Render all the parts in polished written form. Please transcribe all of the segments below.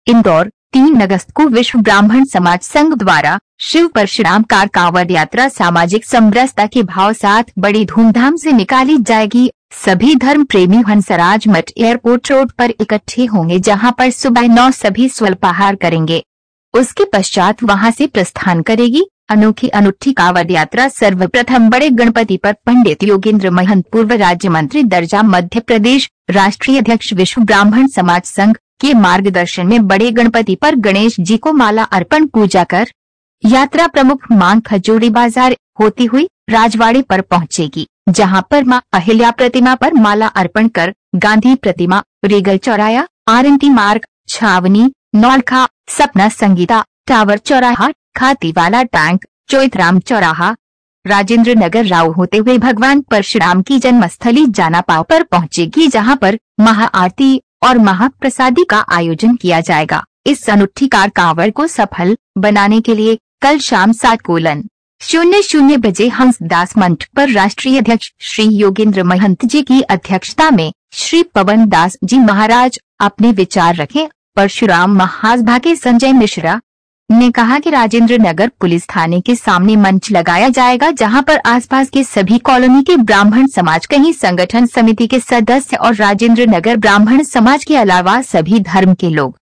इंदौर 3 अगस्त को विश्व ब्राह्मण समाज संघ द्वारा शिव परशुराम कार कांवड़ यात्रा सामाजिक समरसता के भाव साथ बड़ी धूमधाम से निकाली जाएगी। सभी धर्म प्रेमी हंसराज मठ एयरपोर्ट रोड पर इकट्ठे होंगे, जहां पर सुबह 9 सभी स्वल्पाहार करेंगे। उसके पश्चात वहां से प्रस्थान करेगी। अनोखी अनूठी कांवड़ यात्रा सर्वप्रथम बड़े गणपति पर पंडित योगेंद्र महंत, पूर्व राज्य मंत्री दर्जा, मध्य प्रदेश राष्ट्रीय अध्यक्ष विश्व ब्राह्मण समाज संघ के मार्गदर्शन में बड़े गणपति पर गणेश जी को माला अर्पण पूजा कर यात्रा प्रमुख मांग खजूरी बाजार होती हुई राजवाड़े पर पहुंचेगी, जहां पर मां अहिल्या प्रतिमा पर माला अर्पण कर गांधी प्रतिमा, रेगल चौराया, आरएनटी मार्ग, छावनी, नौलखा, सपना संगीता टावर चौराहा, खातीवाला टैंक, चोइथराम चौराहा, राजेंद्र नगर राव होते हुए भगवान परशुराम की जन्मस्थली जानापाव पर पहुंचेगी, जहां पर महाआरती और महाप्रसादी का आयोजन किया जाएगा। इस अनूठी कार कांवड़ को सफल बनाने के लिए कल शाम 7:00 बजे हंसदास मंच पर राष्ट्रीय अध्यक्ष श्री योगेंद्र महंत जी की अध्यक्षता में श्री पवन दास जी महाराज अपने विचार रखें। परशुराम महासभा के संजय मिश्रा ने कहा कि राजेंद्र नगर पुलिस थाने के सामने मंच लगाया जाएगा, जहां पर आसपास के सभी कॉलोनी के ब्राह्मण समाज, कहीं संगठन समिति के सदस्य और राजेंद्र नगर ब्राह्मण समाज के अलावा सभी धर्म के लोग,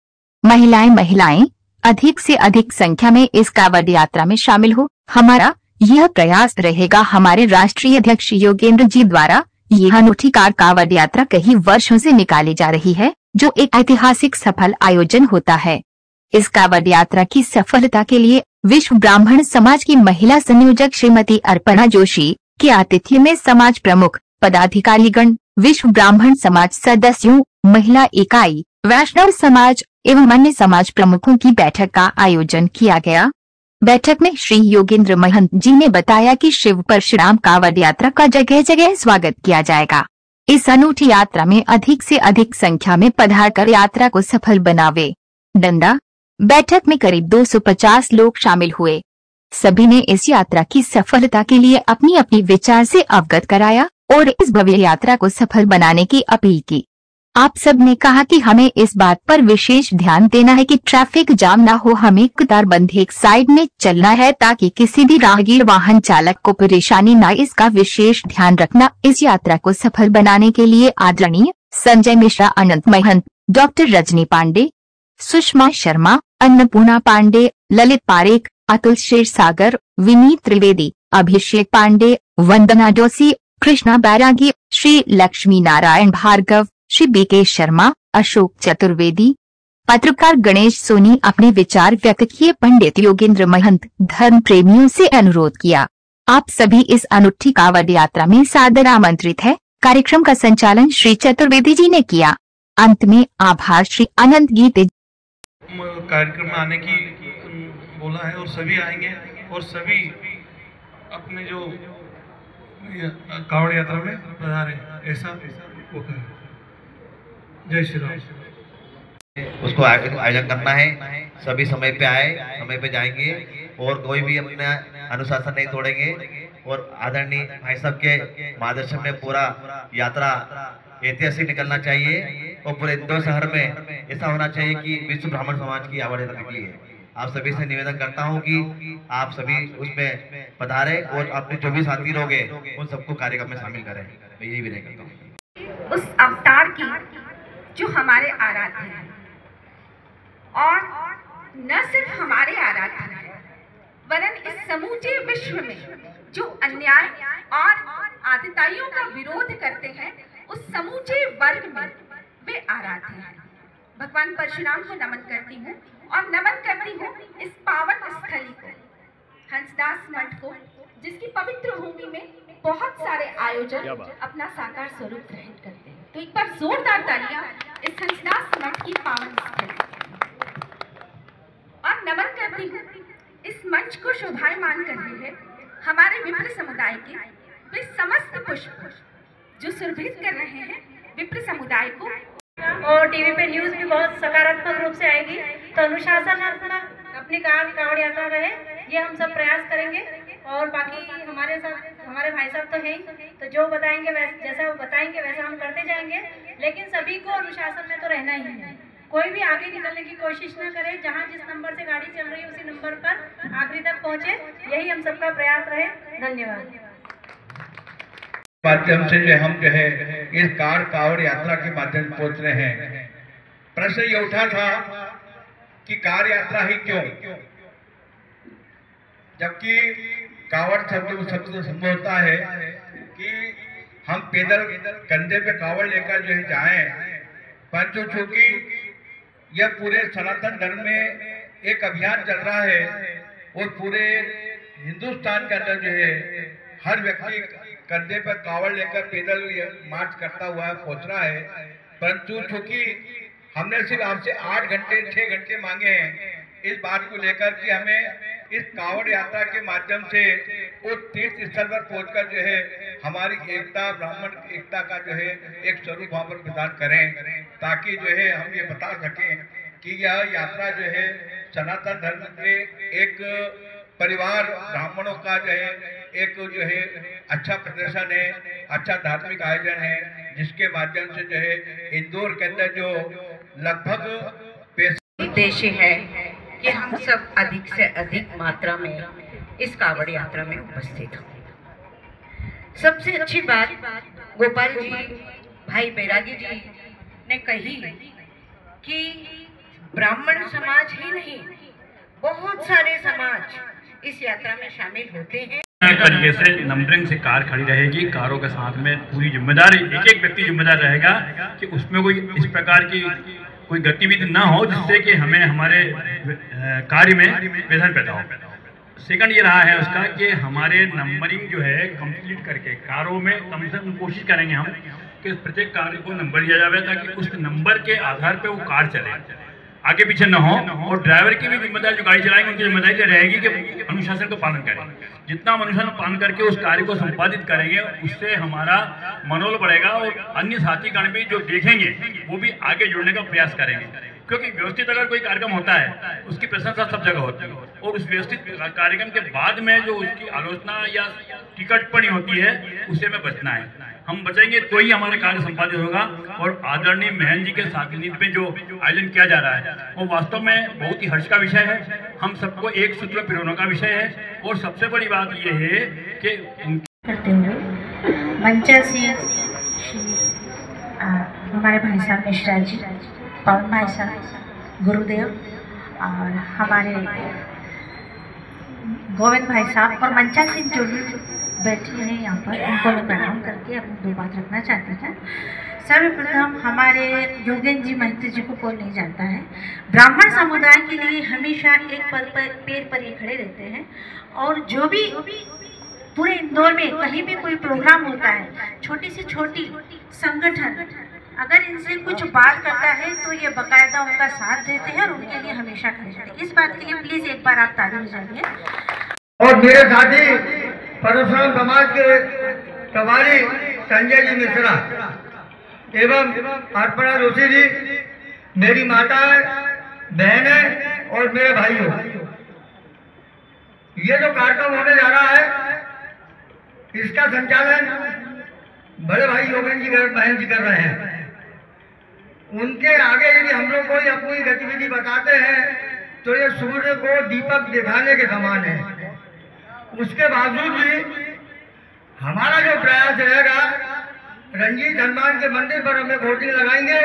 महिलाएं अधिक से अधिक संख्या में इस कांवड़ यात्रा में शामिल हो। हमारा यह प्रयास रहेगा। हमारे राष्ट्रीय अध्यक्ष योगेंद्र जी द्वारा यह अनूठी कार कांवड़ यात्रा कई वर्षों से निकाली जा रही है, जो एक ऐतिहासिक सफल आयोजन होता है। इस कांवड़ यात्रा की सफलता के लिए विश्व ब्राह्मण समाज की महिला संयोजक श्रीमती अर्पणा जोशी के आतिथ्य में समाज प्रमुख, पदाधिकारीगण, विश्व ब्राह्मण समाज सदस्यों, महिला इकाई, वैष्णव समाज एवं अन्य समाज प्रमुखों की बैठक का आयोजन किया गया। बैठक में श्री योगेंद्र महंत जी ने बताया कि शिव परशुराम कांवड़ यात्रा का जगह जगह स्वागत किया जाएगा। इस अनूठी यात्रा में अधिक से अधिक संख्या में पधारकर यात्रा को सफल बनावे। डंडा बैठक में करीब 250 लोग शामिल हुए। सभी ने इस यात्रा की सफलता के लिए अपनी अपनी विचार से अवगत कराया और इस भव्य यात्रा को सफल बनाने की अपील की। आप सब ने कहा कि हमें इस बात पर विशेष ध्यान देना है कि ट्रैफिक जाम ना हो। हमें कतारबंद एक साइड में चलना है ताकि किसी भी राहगीर वाहन चालक को परेशानी न, इसका विशेष ध्यान रखना। इस यात्रा को सफल बनाने के लिए आदरणीय संजय मिश्रा, अनंत महंत, डॉक्टर रजनी पांडे, सुषमा शर्मा, अन्नपूर्णा पांडे, ललित पारेख, अतुल क्षीरसागर, विनीत त्रिवेदी, अभिषेक पांडे, वंदना जोशी, कृष्णा बैरागी, श्री लक्ष्मी नारायण भार्गव, श्री बीके शर्मा, अशोक चतुर्वेदी, पत्रकार गणेश सोनी अपने विचार व्यक्त किए। पंडित योगेंद्र महंत धर्म प्रेमियों से अनुरोध किया, आप सभी इस अनूठी कांवड़ यात्रा में सादर आमंत्रित है। कार्यक्रम का संचालन श्री चतुर्वेदी जी ने किया। अंत में आभार श्री अनंत गीते। कार्यक्रम में आने की बोला है और सभी आएंगे और सभी अपने जो कांवड़ यात्रा में पधारे, ऐसा होता है। जय श्री राम। उसको आयोजन करना है। सभी समय पे आए, समय पे जाएंगे और कोई भी अपना अनुशासन नहीं तोड़ेंगे। और आदरणीय भाई साहब के मार्गदर्शन में पूरा यात्रा ऐतिहासिक निकलना चाहिए और पूरे इंदौर शहर में ऐसा होना चाहिए कि विश्व ब्राह्मण समाज की कांवड़ यात्रा निकली है। आप सभी से निवेदन करता हूं कि आप सभी उसमें पधारे और अपने जो भी साथी लोग हैं उन सबको कार्यक्रम में शामिल करें। मैं यही विनय करता हूँ। उस अवतार की जो हमारे आराध्य हैं और न सिर्फ हमारे आराध्य हैं, वरन इस समूचे विश्व में जो अन्याय और आदिताइयों का विरोध करते हैं, उस समूचे वर्ग में वे आराध्य हैं। भगवान परशुराम को नमन करती हूँ और नमन करती हूँ इस पावन स्थली को, हंसदास मठ को, जिसकी पवित्र भूमि में बहुत सारे आयोजन अपना साकार स्वरूप ग्रहण करते हैं। तो एक बार जोरदार तालियां इस हंसदास मठ की पावन स्थली। और नमन करती हूँ इस मंच को शोभायमान कर रहे हैं हमारे विप्र समुदाय के वे समस्त पुष्प जो सुरभित कर रहे हैं विप्र समुदाय को। और टीवी पे न्यूज़ भी बहुत सकारात्मक रूप से आएगी, तो अनुशासनात्मक अपनी कांवड़ यात्रा रहे, ये हम सब प्रयास करेंगे। और बाकी हमारे साथ हमारे भाई साहब तो हैं ही, तो जो बताएंगे जैसा वो बताएंगे वैसा हम करते जाएंगे, लेकिन सभी को अनुशासन में तो रहना ही है। कोई भी आगे निकलने की कोशिश न करे, जहाँ जिस नंबर से गाड़ी चल रही है उसी नंबर पर आखिरी तक पहुँचे, यही हम सबका प्रयास रहे। धन्यवाद। माध्यम से जो है इस कार कावड़ यात्रा के माध्यम से पहुंच रहे हैं। प्रश्न ये उठा था कि कार यात्रा ही क्यों, जबकि कावड़ शब्द संभव होता है कि हम पैदल कंधे पे कावड़ लेकर जो है जाएं, परंतु चूंकि यह पूरे सनातन धर्म में एक अभियान चल रहा है और पूरे हिंदुस्तान के अंदर जो है हर व्यक्ति कंधे पर कावड़ लेकर पैदल मार्च करता हुआ पहुंच रहा है, परंतु चूंकि हमने सिर्फ आपसे 8 घंटे 6 घंटे मांगे हैं इस बात को लेकर कि हमें इस कावड़ यात्रा के माध्यम से उस तीर्थ स्थल पर पहुंचकर जो है हमारी एकता, ब्राह्मण एकता का जो है एक स्वरूप वहां पर प्रदान करें, ताकि जो है हम ये बता सकें कि यह यात्रा जो है सनातन धर्म के एक परिवार ब्राह्मणों का जो है एक जो है अच्छा प्रदर्शन है, अच्छा धार्मिक आयोजन है, जिसके माध्यम से जो है इंदौर के अंदर जो लगभग उद्देश्य है कि हम सब अधिक से अधिक मात्रा में इस कावड़ यात्रा में उपस्थित हों। सबसे अच्छी बात गोपाल जी, भाई बैरागी जी ने कही कि ब्राह्मण समाज ही नहीं, बहुत सारे समाज इस यात्रा में शामिल होते हैं। तरीके से नंबरिंग से कार खड़ी रहेगी, कारों के साथ में पूरी जिम्मेदारी एक व्यक्ति जिम्मेदार रहेगा कि उसमें कोई इस प्रकार की कोई गतिविधि ना हो जिससे कि हमें हमारे कार्य में विघ्न पैदा हो। सेकंड ये रहा है उसका कि हमारे नंबरिंग जो है कंप्लीट करके कारों में कम से कम कोशिश करेंगे हम कि प्रत्येक कार को नंबर दिया जाए ताकि उस नंबर के आधार पे वो कार चले, आगे पीछे न हो। और ड्राइवर की भी जिम्मेदारी, जो गाड़ी चलाएंगे उनकी जिम्मेदारी रहेगी कि अनुशासन का पालन करें। जितना हम अनुशासन पालन करके उस कार्य को संपादित करेंगे उससे हमारा मनोबल बढ़ेगा और अन्य साथीगण भी जो देखेंगे वो भी आगे जुड़ने का प्रयास करेंगे, क्योंकि व्यवस्थित अगर कोई कार्यक्रम होता है उसकी प्रशंसा सब जगह होती है और उस व्यवस्थित कार्यक्रम के बाद में जो उसकी आलोचना या टिकटपणी होती है उससे हमें बचना है। हम बचेंगे तो ही हमारा कार्य संपादित होगा। और आदरणीय महन जी के सानिध्य में जो आयोजन किया जा रहा है वो वास्तव में बहुत ही हर्ष का विषय है, हम सबको एक सूत्र में पिरोने का विषय है। और सबसे बड़ी बात ये है कि करते हुए मंचा सिंह, हमारे भाई साहब मिश्रा जी, पवन भाई साहब, गुरुदेव और हमारे गोविंद भाई साहब और मंचा सिंह जो भी बैठे हैं यहाँ पर, उनको मैं प्रणाम करके अपनी 2 बात रखना चाहती हूँ। सर्वप्रथम हमारे योगेंद्र जी महंत जी को कोई नहीं जानता है, ब्राह्मण समुदाय के लिए हमेशा एक पैर पर ही खड़े रहते हैं और जो भी पूरे इंदौर में कहीं भी कोई प्रोग्राम होता है, छोटी से छोटी संगठन अगर इनसे कुछ बात करता है तो ये बाकायदा उनका साथ देते हैं और उनके लिए हमेशा खड़े रहते हैं। इस बात के लिए प्लीज एक बार आप ताली बजाइए। और मेरे साथी परशुराम समाज के प्रभारी संजय जी मिश्रा एवं अर्पणा जोशी जी, मेरी माता बहन है और मेरे भाई हो। ये जो कार्यक्रम होने जा रहा है इसका संचालन बड़े भाई योगेंद्र जी बहन जी कर रहे हैं। उनके आगे यदि हम लोग कोई अपनी गतिविधि बताते हैं तो ये सूर्य को दीपक दिखाने के समान है। उसके बावजूद भी हमारा जो प्रयास रहेगा, रंजीत हनुमान के मंदिर पर हमें होर्डिंग लगाएंगे,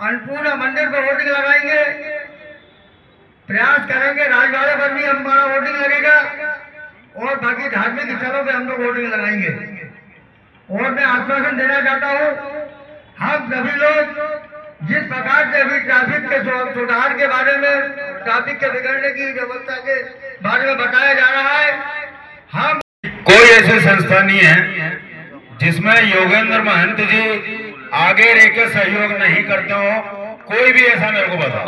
अन्नपूर्णा मंदिर पर होर्डिंग लगाएंगे, प्रयास करेंगे राजवाड़े पर भी हमारा होर्डिंग लगेगा और बाकी धार्मिक स्थलों पे हम लोग होर्डिंग लगाएंगे। और मैं आश्वासन देना चाहता हूँ, हम सभी लोग जिस प्रकार से अभी ट्रैफिक के सुधार के बारे में, ट्रैफिक के बिगड़ने की व्यवस्था के बारे में बताया जा रहा है, हम कोई ऐसी संस्था नहीं है जिसमें योगेंद्र महंत जी आगे रह के सहयोग नहीं करते हो। कोई भी ऐसा मेरे को बताओ।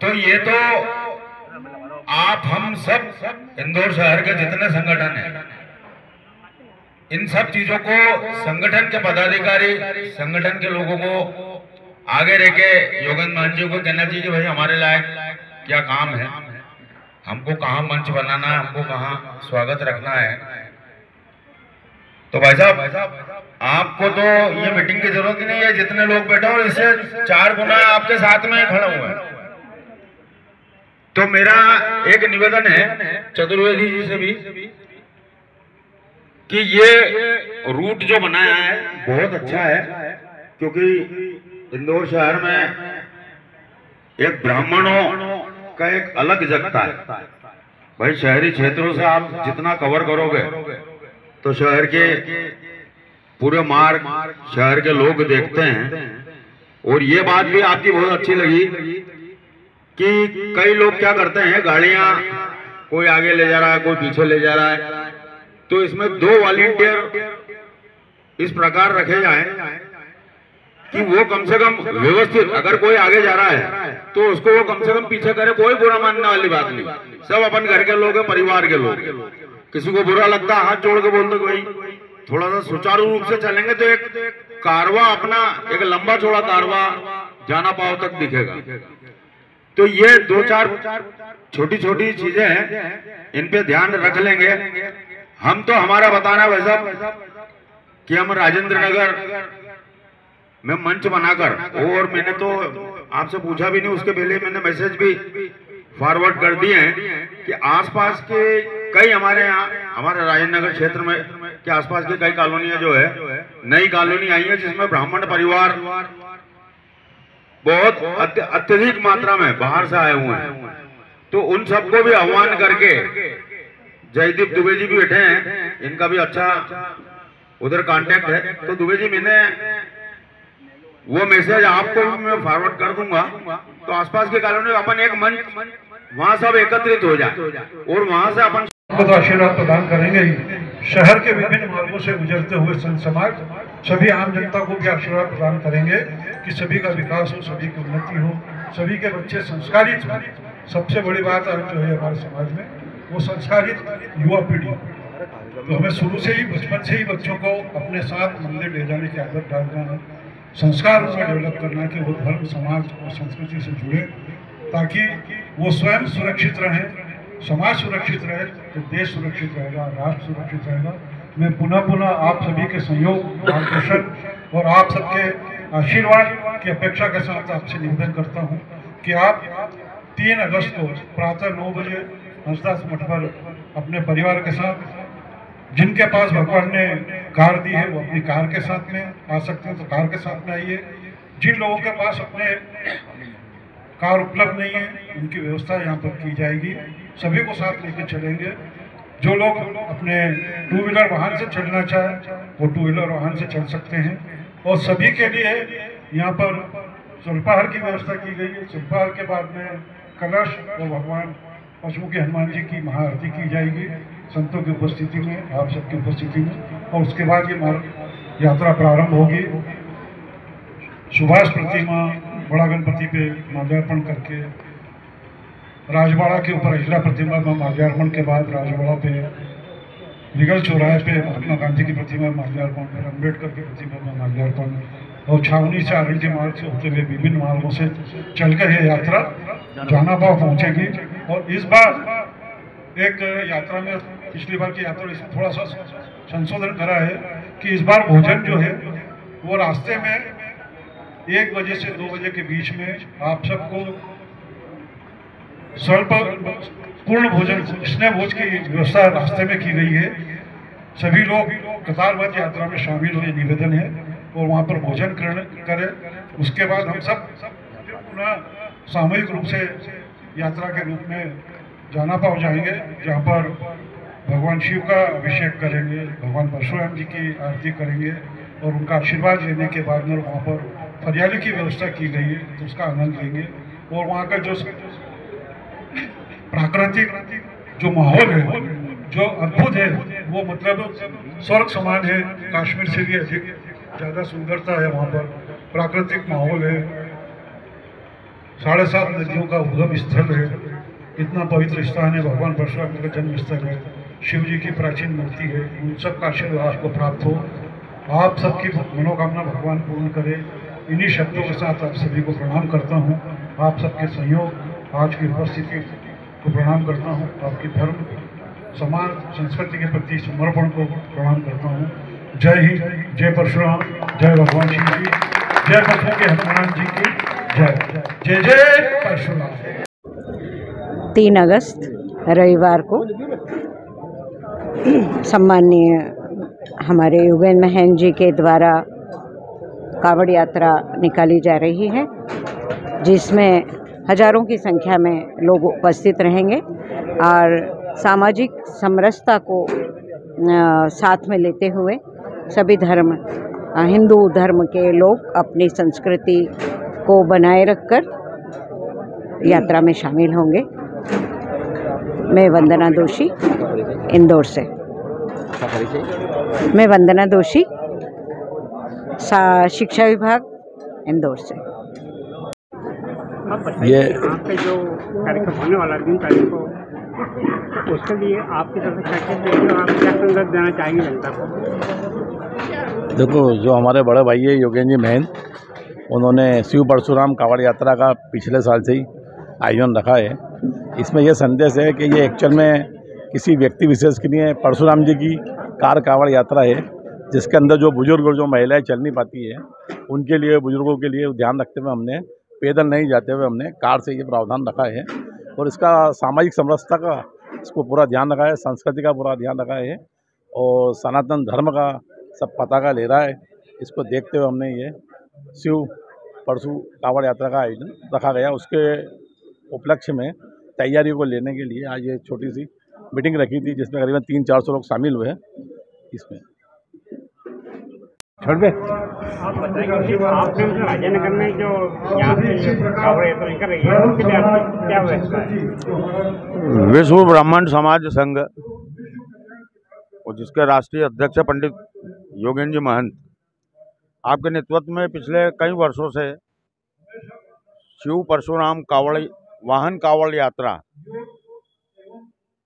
तो ये तो आप हम सब इंदौर शहर के जितने संगठन हैं, इन सब चीजों को संगठन के पदाधिकारी, संगठन के लोगों को आगे रह के योगेंद्र महंत जी को कहना चाहिए कि भाई हमारे लायक क्या काम है, हमको कहाँ मंच बनाना है, हमको कहाँ स्वागत रखना है। तो भाई साहब आपको तो ये मीटिंग की जरूरत ही नहीं है, जितने लोग बैठे और इससे 4 गुना आपके साथ में खड़ा हुआ है। तो मेरा एक निवेदन है चतुर्वेदी जी से भी कि ये रूट जो बनाया है बहुत अच्छा है, क्योंकि इंदौर शहर में एक ब्राह्मणों का एक अलग जगता है। भाई शहरी क्षेत्रों से आप जितना कवर करोगे तो शहर के पूरे मार्ग शहर के लोग देखते हैं। और ये बात भी आपकी बहुत अच्छी लगी कि कई लोग क्या करते हैं, गाड़ियां कोई आगे ले जा रहा है कोई पीछे ले जा रहा है, तो इसमें 2 वॉलंटियर इस प्रकार रखे जाएं कि वो कम से कम व्यवस्थित, अगर कोई आगे जा रहा है तो उसको वो कम से कम पीछे करे। कोई बुरा मानने वाली बात नहीं, सब अपन घर के लोग हैं, परिवार के लोग। किसी को बुरा लगता है हाथ जोड़ के बोल दो, भाई थोड़ा सा सुचारू रूप से चलेंगे तो एक कारवा अपना एक लंबा चौड़ा कारवा जाना पाव तक दिखेगा। तो ये 2-4 छोटी छोटी चीजें हैं, इन पे ध्यान रख लेंगे हम। तो हमारा बताना है वैसा कि हम राजेंद्र नगर में मंच बनाकर, और मैंने तो आपसे पूछा भी नहीं, उसके पहले मैंने मैसेज भी फॉरवर्ड कर दिए हैं कि आसपास के कई हमारे यहाँ हमारे राजेंद्र नगर क्षेत्र में के आसपास की कई कॉलोनियां जो है नई कॉलोनी आई है जिसमें ब्राह्मण परिवार बहुत अत्यधिक मात्रा में बाहर से आए हुए हैं। तो उन सबको भी आह्वान करके, जयदीप दुबे जी भी बैठे हैं, इनका भी अच्छा उधर कांटेक्ट है। तो दुबे जी मैंने वो मैसेज आपको भी मैं फॉरवर्ड कर दूंगा, तो आसपास की कॉलोनी अपन एक मंच वहां सब एकत्रित हो जाए और वहां से अपन तो आशीर्वाद प्रदान करेंगे ही। शहर के विभिन्न मार्गों से गुजरते हुए संत समाज सभी आम जनता को भी आशीर्वाद प्रदान करेंगे कि सभी का विकास हो, सभी की उन्नति हो, सभी के बच्चे संस्कारित हो। सबसे बड़ी बात आज जो है हमारे समाज में वो संस्कारित युवा पीढ़ी। तो हमें शुरू से ही बचपन से ही बच्चों को अपने साथ मंदिर ले जाने की आदत डालना है, संस्कार उनमें डेवलप करना कि वो धर्म समाज और संस्कृति से जुड़े, ताकि वो स्वयं सुरक्षित रहें, समाज सुरक्षित रहे तो देश सुरक्षित रहेगा, राष्ट्र सुरक्षित रहेगा। मैं पुनः आप सभी के सहयोग, मार्गदर्शन और आप सबके आशीर्वाद की अपेक्षा के साथ आपसे निवेदन करता हूं कि आप 3 अगस्त को प्रातः 9 बजे हंसदास मठ पर अपने परिवार के साथ, जिनके पास भगवान ने कार दी है वो अपनी कार के साथ में आ सकते हैं तो कार के साथ में आइए। जिन लोगों के पास अपने कार उपलब्ध नहीं है उनकी व्यवस्था यहाँ पर की जाएगी, सभी को साथ लेकर चलेंगे। जो लोग अपने 2 व्हीलर वाहन से चलना चाहें वो 2 व्हीलर वाहन से चल सकते हैं। और सभी के लिए यहाँ पर सुल्पाहार की व्यवस्था की गई है। सुल्पाहार के बाद में कलश और भगवान पशुमुखी हनुमान जी की महाआरती की जाएगी संतों की उपस्थिति में, आप सबकी उपस्थिति में। और उसके बाद ये यात्रा प्रारंभ होगी। सुभाष प्रतिमा बड़ा गणपति पे माल्यार्पण करके, राजवाड़ा के ऊपर अहिला प्रतिमा में माल्यार्पण के बाद राजवाड़ा पे निगल चौराहे पे महात्मा गांधी की प्रतिमा माल्यार्पण, फिर अम्बेडकर की प्रतिमा में माल्यार्पण, और छावनी से आरएलटी मार्ग से होते हुए विभिन्न मार्गों से चलकर यह यात्रा जहानाबाद पहुंचेगी। और इस बार एक यात्रा में पिछली बार की यात्रा इसमें थोड़ा सा संशोधन करा है कि इस बार भोजन जो है वो रास्ते में 1 बजे से 2 बजे के बीच में आप सबको स्वल्प पूर्ण भोजन, स्नेह भोज की व्यवस्था रास्ते में की गई है। सभी लोग कतारबद्ध यात्रा में शामिल हुए निवेदन है और वहाँ पर भोजन करें। उसके बाद हम सब पुनः सामूहिक रूप से यात्रा के रूप में जहानाबाद जाएंगे, जहाँ पर भगवान शिव का अभिषेक करेंगे, भगवान परशुराम जी की आरती करेंगे और उनका आशीर्वाद लेने के बाद में वहाँ पर हरियाली की व्यवस्था की गई है तो उसका आनंद लेंगे। और वहाँ का जो प्राकृतिक जो माहौल है, जो अद्भुत है, वो मतलब स्वर्ग समान है। कश्मीर से भी अधिक ज़्यादा सुंदरता है वहाँ पर, प्राकृतिक माहौल है, 7.5 नदियों का उद्गम स्थल है, इतना पवित्र स्थान है, भगवान परशुराम का जन्म स्थल है, शिव जी की प्राचीन मूर्ति है। उन सब का आशीर्वाद आपको प्राप्त हो, आप सबकी मनोकामना भगवान पूर्ण करे। इन्हीं शब्दों के साथ आप सभी को प्रणाम करता हूँ। आप सबके सहयोग, आज की उपस्थिति को प्रणाम करता हूँ। आपकी धर्म, समाज, संस्कृति के प्रति समर्पण को प्रणाम करता हूँ। जय हिंद, जय परशुराम, जय भगवान शिव जी, जय बसों के हनुमान जी की जय। जय जय परशुराम। 3 अगस्त रविवार को सम्माननीय हमारे योगेंद्र महंत जी के द्वारा कावड़ यात्रा निकाली जा रही है, जिसमें हजारों की संख्या में लोग उपस्थित रहेंगे और सामाजिक समरसता को साथ में लेते हुए सभी धर्म, हिंदू धर्म के लोग अपनी संस्कृति को बनाए रखकर यात्रा में शामिल होंगे। मैं वंदना दोषी, इंदौर से। मैं वंदना दोषी, शिक्षा विभाग, इंदौर से। ये यहाँ पे जो कार्यक्रम होने वाला 3 तारीख को, उसके लिए आपकी तरफ से क्या आप क्या संदेश देना चाहेंगे जनता को? देखो, जो हमारे बड़े भाई है योगेंद्र जी महंत, उन्होंने शिव परशुराम कावड़ यात्रा का पिछले साल से ही आयोजन रखा है। इसमें यह संदेश है कि ये एक्चुअल में किसी व्यक्ति विशेष के लिए परशुराम जी की कार कावड़ यात्रा है, जिसके अंदर जो बुजुर्ग और जो महिलाएं चल नहीं पाती है, उनके लिए, बुजुर्गों के लिए ध्यान रखते हुए हमने पैदल नहीं जाते हुए हमने कार से ये प्रावधान रखा है। और इसका सामाजिक समरसता का इसको पूरा ध्यान रखा है, संस्कृति का पूरा ध्यान रखा है और सनातन धर्म का सब पताका ले रहा है। इसको देखते हुए हमने ये शिव परशु कावड़ यात्रा का आयोजन रखा गया। उसके उपलक्ष्य में तैयारी को लेने के लिए आज ये छोटी सी मीटिंग रखी थी, जिसमें करीबन 300-400 लोग शामिल हुए इसमें। छोड़ दे। आप बताएंगे कि आपने राजेनगर में जो यहाँ पे कावड़ यात्रा कर रही है, उसके लिए आपकी क्या व्यवस्था है? विश्व ब्राह्मण समाज संघ और जिसके राष्ट्रीय अध्यक्ष पंडित योगेंद्र जी महंत, आपके नेतृत्व में पिछले कई वर्षों से शिव परशुराम वाहन कावड़ यात्रा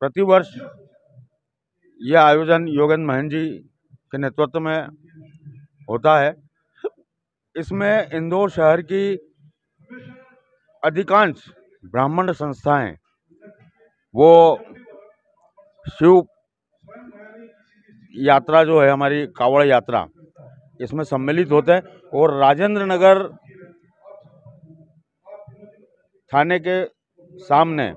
प्रतिवर्ष यह आयोजन योगेंद्र महंत जी के नेतृत्व में होता है। इसमें इंदौर शहर की अधिकांश ब्राह्मण संस्थाएं वो शिव यात्रा जो है हमारी कावड़ यात्रा, इसमें सम्मिलित होते हैं। और राजेंद्र नगर थाने के सामने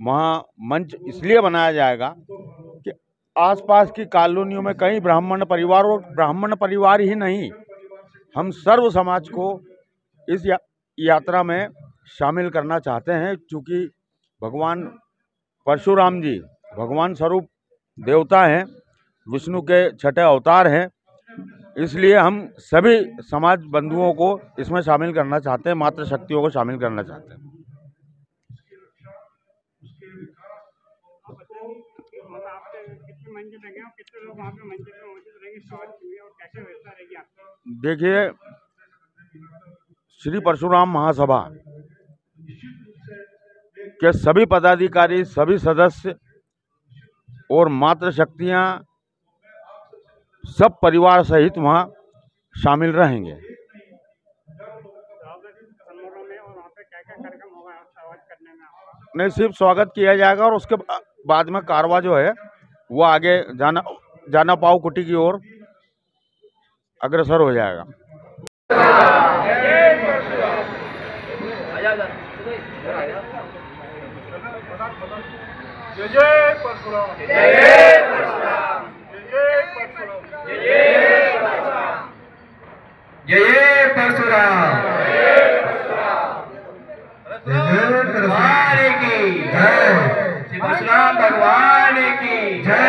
वहाँ मंच इसलिए बनाया जाएगा कि आसपास की कॉलोनियों में कई ब्राह्मण परिवार, और ब्राह्मण परिवार ही नहीं, हम सर्व समाज को इस यात्रा में शामिल करना चाहते हैं। क्योंकि भगवान परशुराम जी भगवान स्वरूप देवता हैं, विष्णु के 6ठे अवतार हैं, इसलिए हम सभी समाज बंधुओं को इसमें शामिल करना चाहते हैं, मातृ शक्तियों को शामिल करना चाहते हैं। देखिए, श्री परशुराम महासभा के सभी पदाधिकारी, सभी सदस्य और मातृ शक्तियां सब परिवार सहित वहां शामिल रहेंगे। नहीं, सिर्फ स्वागत किया जाएगा और उसके बाद में कारवा जो है वो आगे जाना पाव कुटी की ओर अग्रसर हो जाएगा। जय जय परशुराम, जय जय परशुराम, जय जय परशुराम, जय जय परशुराम, भगवान की जय, श्री परशुराम भगवान की जय,